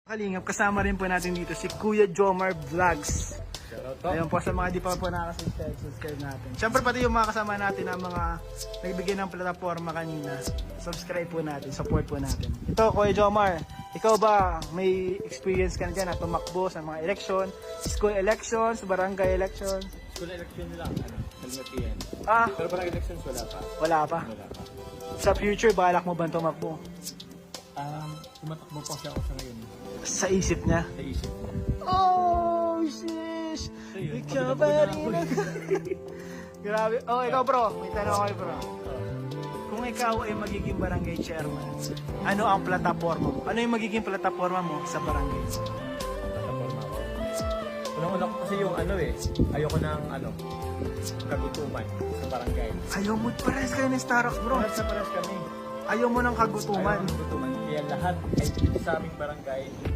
Kalingap, kasama rin po natin dito si Kuya Jomar Vlogs. Ayun po, sa mga di pa po nakasubscribe natin. Siyempre pati yung mga kasama natin na mga nagbigay ng plataforma kanina. Subscribe po natin, support po natin. Ito, Kuya Jomar, ikaw ba may experience ka na dyan na tumakbo sa mga election, school elections, barangay elections? School election lang, Salmatian. Pero parang elections wala pa. Wala pa. Wala pa. Sa future, balak mo ba tumakbo? Tumatakbo po siya ako sa ngayon. Sa isip niya? Sa isip niya. Oh, shish! Ayun, Ikaw pagkatapos ba na rin? ako. Grabe. Oh, ikaw bro, may tanong ako bro. Kung ikaw ay magiging barangay chairman, ano ang plataforma mo? Ano yung magiging plataforma mo sa barangay? Plataforma ko. Unang-una ko kasi yung ayoko ng kagutuman sa barangay. Ayaw mo, pares kayo ni Starrock bro. Parang sa paras kami. Ayaw mo ng kagutuman. Ayaw ng kagutuman. Kaya lahat ay sa aming barangay